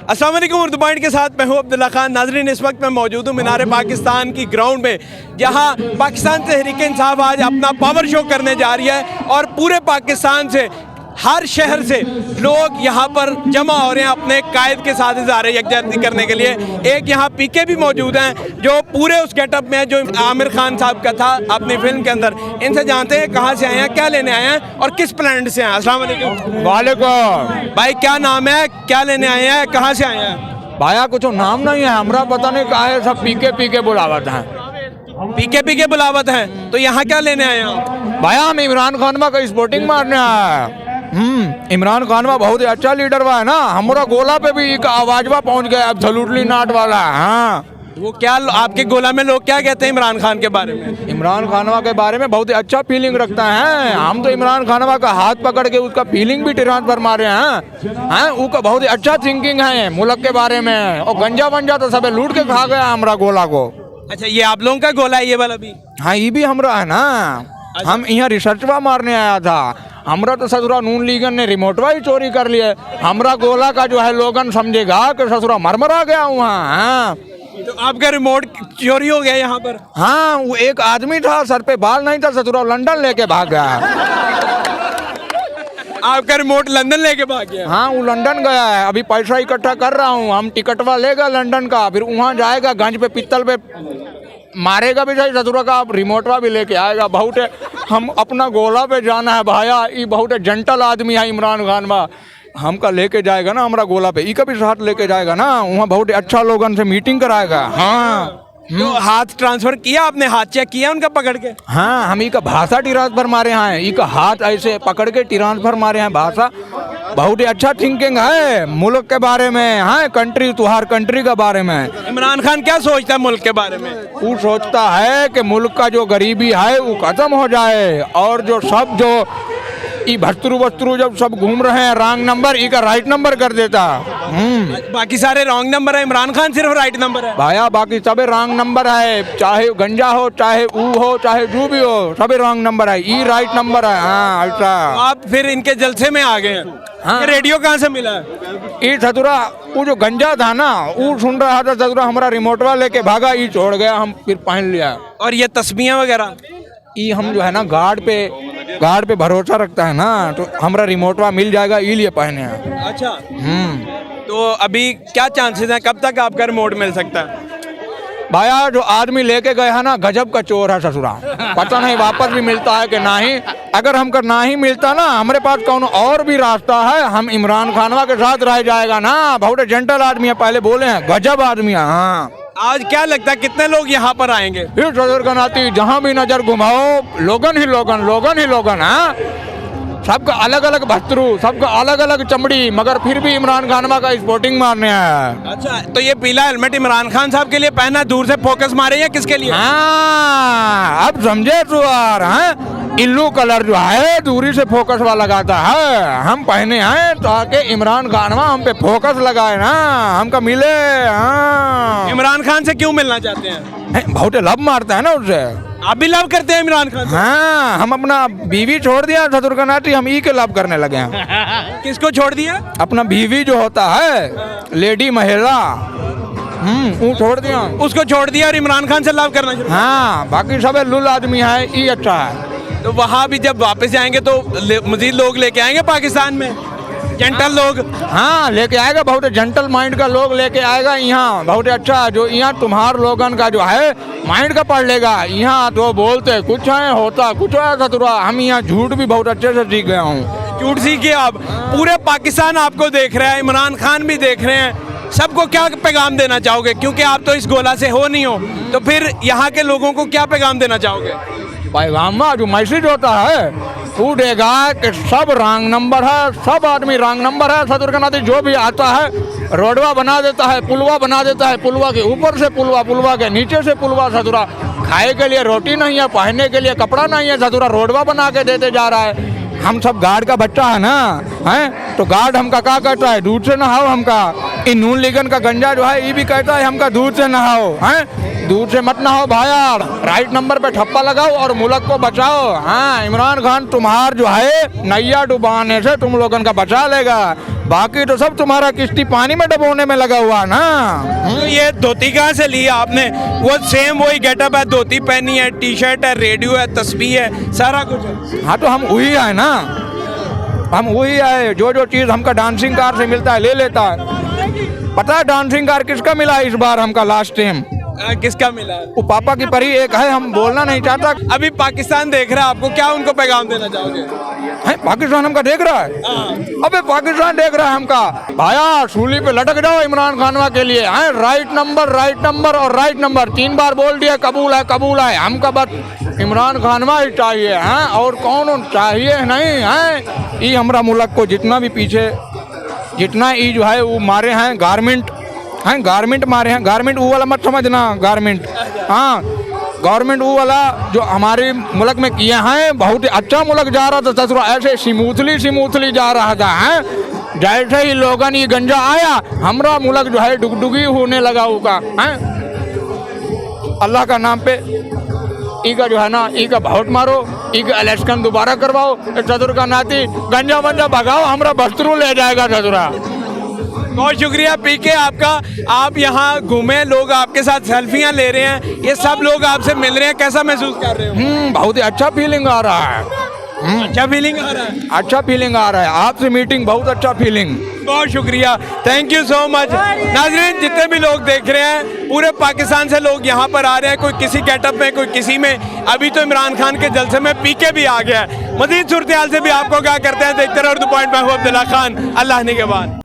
अस्सलाम वालेकुम। उर्दू पॉइंट के साथ मैं हूं अब्दुल्ला खान। नाजरीन, इस वक्त मैं मौजूद हूं मीनार पाकिस्तान की ग्राउंड में, जहां पाकिस्तान तहरीक इंसाफ आज अपना पावर शो करने जा रही है और पूरे पाकिस्तान से, हर शहर से लोग यहाँ पर जमा हो रहे हैं अपने कायद के साथ इज़हार यकजहती करने के लिए। एक यहाँ पीके भी मौजूद हैं जो पूरे उस गेटअप में है जो आमिर खान साहब का था अपनी फिल्म के अंदर। इनसे जानते हैं कहाँ से आए हैं, क्या लेने आए हैं और किस प्लान से आए हैं। अस्सलाम वालेकुम। वालेकुम भाई, क्या नाम है, क्या लेने आए हैं, कहाँ से आए हैं? भाया कुछ नाम नहीं है हमरा, पता नहीं कहा है, सब पीके पीके बुलावत हैं। पीके बुलावत हैं, तो यहाँ क्या लेने आए हैं? भाया हम इमरान खान का स्पोर्टिंग मारने आया। इमरान खान बहुत ही अच्छा लीडर हुआ है ना, हमारा गोला पे भी एक आवाजवा पहुंच गया, एब्सोल्युटली नॉट वाला। हाँ, वो क्या आपके गोला में लोग क्या कहते हैं इमरान खान के बारे में? इमरान खानवा के बारे में बहुत ही अच्छा फीलिंग रखता है। हम तो इमरान खानवा का हाथ पकड़ के उसका फीलिंग भी ट्रांसफर मारे हैं। उसका बहुत ही अच्छा थिंकिंग है मुल्क के बारे में, और गंजा वंजा तो सब लूट के खा गया हमारा गोला को। अच्छा, ये आप लोगों का गोला है ये वाला भी? हाँ, ये भी हमरा है ना। अच्छा। हम यहाँ रिसर्चवा मारने आया था। हमरा तो ससुरा नून लीगन ने रिमोटवा ही चोरी कर लिया। हमरा गोला का जो है लोगन समझेगा कि ससुरा मरमरा गया वहाँ। हाँ, तो आपका रिमोट चोरी हो गया यहाँ पर? हाँ, वो एक आदमी था, सर पे बाल नहीं था, ससुरा लंदन लेके भाग गया। आपका रिमोट लंदन लेके भाग गया? हाँ, वो लंदन गया है। अभी पैसा इकट्ठा कर रहा हूँ, हम टिकटवा लेगा लंदन का, फिर वहाँ जाएगा, गंज पे पित्तल पे मारेगा भी सही ससुरा का, रिमोटवा भी लेके आएगा। बहुत हम अपना गोला पे जाना है भाया। ये बहुत जेंटल आदमी है इमरान खान हमका लेके जाएगा ना हमारा गोला पे, ई का भी साथ लेके जाएगा ना, वहाँ बहुत अच्छा लोगन से मीटिंग कराएगा। हाँ, तो हाथ ट्रांसफर किया आपने, हाथ चेक किया उनका पकड़ के? हाँ, हम ई का भाषा ट्रांसफर मारे हैं, ई का हाथ ऐसे पकड़ के ट्रांसफर मारे हैं भाषा। बहुत ही अच्छा थिंकिंग है मुल्क के बारे में। हाँ, कंट्री, तुहार कंट्री के बारे में। इमरान खान क्या सोचता है मुल्क के बारे में? वो सोचता है कि मुल्क का जो गरीबी है वो खत्म हो जाए, और जो सब जो ये भस्तरू वस्तरू जब सब घूम रहे हैं रॉन्ग नंबर, ई का राइट नंबर कर देता। बाकी सारे रॉन्ग नंबर है, इमरान खान सिर्फ राइट नंबर है? भाया बाकी सबे रॉन्ग नंबर है, चाहे गंजा हो, चाहे ऊ हो, चाहे जो भी हो, सबे रॉन्ग नंबर है, ई राइट नंबर है। हाँ, ऐसा। आप फिर इनके जलसे में आ गए हैं? हाँ। ये रेडियो कहाँ से मिला? ये ससुरा वो जो गंजा था ना, वो सुन रहा था, ससुरा हमारा रिमोटवा लेके भागा, ये छोड़ गया, हम फिर पहन लिया। और ये तस्बीहें वगैरह? ये हम जो है ना गार्ड पे भरोसा रखता है ना, तो हमारा रिमोटवा मिल जाएगा, ये लिए पहने हैं। अच्छा। तो अभी क्या चांसेस हैं, कब तक आपका रिमोट मिल सकता है? भाया जो आदमी लेके गए है ना, गजब का चोर है ससुरा, पता नहीं वापस भी मिलता है कि नहीं। अगर हमको नहीं मिलता ना, हमारे पास कौन और भी रास्ता है, हम इमरान खानवा के साथ रह जाएगा ना। बहुत जेंटल आदमी है, पहले बोले हैं, गजब आदमी है। हाँ, आज क्या लगता है कितने लोग यहाँ पर आएंगे? फिर सदर का नाती जहाँ भी नजर घुमाओ, लोगन ही लोगन, लोगन ही लोगन। हाँ, सबका अलग अलग भस्तरू, सबका अलग अलग चमड़ी, मगर फिर भी इमरान खानवा का स्पोर्टिंग मारने आया। अच्छा, तो ये पीला हेलमेट इमरान खान साहब के लिए पहना, दूर से फोकस मारे या किसके लिए? हाँ, अब समझे तू यार। हाँ, इल्लू कलर जो है दूरी से फोकस वाला लगाता है, हम पहने हैं ताकि इमरान खानवा हम पे फोकस लगाए ना, हमका मिले। हाँ, इमरान खान से क्यों मिलना चाहते हैं? बहुत लब मारता है ना उससे। आप भी लव करते हैं इमरान खान से? हाँ, हम अपना बीवी छोड़ दिया ससुर का नाती, हम ई के लव करने लगे हैं। किसको छोड़ दिया? अपना बीवी जो होता है, लेडी महिला, वो छोड़ दिया, उसको छोड़ दिया और इमरान खान से लव करना शुरू? हाँ, बाकी सब लुल आदमी है, ये अच्छा है। तो वहाँ भी जब वापस जाएंगे तो मजीद लोग लेके आएंगे पाकिस्तान में, जेंटल लोग? हाँ, लेके आएगा, बहुत जेंटल माइंड का लोग लेके आएगा यहाँ। बहुत अच्छा, जो यहाँ तुम्हार लोगन का जो है माइंड का पढ़ लेगा। यहाँ तो बोलते कुछ है, होता कुछ है सतुरा। हम यहाँ झूठ भी बहुत अच्छे से सीख गया हूँ। झूठ सीखे आप? पूरे पाकिस्तान आपको देख रहा है, इमरान खान भी देख रहे हैं, सबको क्या पैगाम देना चाहोगे? क्योंकि आप तो इस गोला से हो नहीं हो, तो फिर यहाँ के लोगों को क्या पैगाम देना चाहोगे? पैगाम जो मैसेज होता है वो देगा कि सब रॉन्ग नंबर है, सब आदमी रॉन्ग नंबर है। सदर का नाती जो भी आता है रोडवा बना देता है, पुलवा बना देता है, पुलवा के ऊपर से पुलवा, पुलवा के नीचे से पुलवा। सदुरा खाए के लिए रोटी नहीं है, पहनने के लिए कपड़ा नहीं है, सदुरा रोडवा बना के देते जा रहा है। हम सब गार्ड का बच्चा है ना, हैं, तो गार्ड हमका क्या कहता है, दूध से नहाओ। हमका इन नून लीगन का गंजा जो है ये भी कहता है हमका दूध से नहाओ। हैं, दूर से मत ना हो भाया, राइट नंबर पे ठप्पा लगाओ और मुल्क को बचाओ। हाँ, इमरान खान तुम्हार जो है नैया डुबाने से तुम लोगन का बचा लेगा, बाकी तो सब तुम्हारा किश्ती पानी में डुबोने में लगा हुआ ना। तो ये धोती कहाँ से ली आपने? वो सेम वही गेटअप है, धोती पहनी है, टी शर्ट है, रेडियो है, तस्बीह है, सारा कुछ है। हाँ तो हम वही है ना, हम वही है, जो जो चीज़ हमका डांसिंग कार से मिलता है ले लेता है। पता है डांसिंग कार किसका मिला इस बार हमका लास्ट टाइम? किसका मिला? वो पापा की परी एक है, हम बोलना नहीं चाहता। अभी पाकिस्तान देख रहा है, आपको क्या उनको पैगाम देना चाहोगे? है पाकिस्तान हमका देख रहा है? अबे पाकिस्तान देख रहा है हमका, भाया सूली पे लटक जाओ इमरान खानवा के लिए। है राइट नंबर और राइट नंबर 3 बार बोल दिया, कबूल है हमका बस इमरान खानवा ही चाहिए। हैं और कौन चाहिए नहीं है। ये हमारा मुल्क को जितना भी पीछे जितना ये जो है वो मारे हैं गारमेंट मारे हैं। गारमेंट वो वाला मत समझना, गारमेंट हाँ गवर्नमेंट वो वाला जो हमारे मुल्क में किए हैं, बहुत ही अच्छा मुल्क जा रहा था ससुरा, ऐसे स्मूथली जा रहा था। हैं जैसे ही लोगन ये गंजा आया, हमारा मुल्क जो है डुगडुगी होने लगा होगा। हैं अल्लाह का नाम पे ईका जो है ना, ईका वोट मारो, ईका इलेक्शन दोबारा करवाओ, चतुर का नाती गंजा मंजा भगाओ, हमारा बस्तरू ले जाएगा चतुरा। बहुत शुक्रिया पीके आपका। आप यहाँ घूमे, लोग आपके साथ सेल्फियाँ ले रहे हैं, ये सब लोग आपसे मिल रहे हैं, कैसा महसूस कर रहे हो? बहुत ही अच्छा फीलिंग आ रहा है। अच्छा फीलिंग आ रहा है? अच्छा फीलिंग आ रहा है, आपसे मीटिंग बहुत अच्छा फीलिंग। बहुत शुक्रिया, थैंक यू सो मच। नाज़रीन, जितने भी लोग देख रहे हैं, पूरे पाकिस्तान से लोग यहाँ पर आ रहे हैं, कोई किसी गेटअप में, कोई किसी में। अभी तो इमरान खान के जलसे में पीके भी आ गया है। मज़ीद सूरत हाल से भी आपको क्या करते हैं देखते रहो उर्दू पॉइंट। मैं हूँ अब्दुल्ला खान, अल्लाह निगहबान।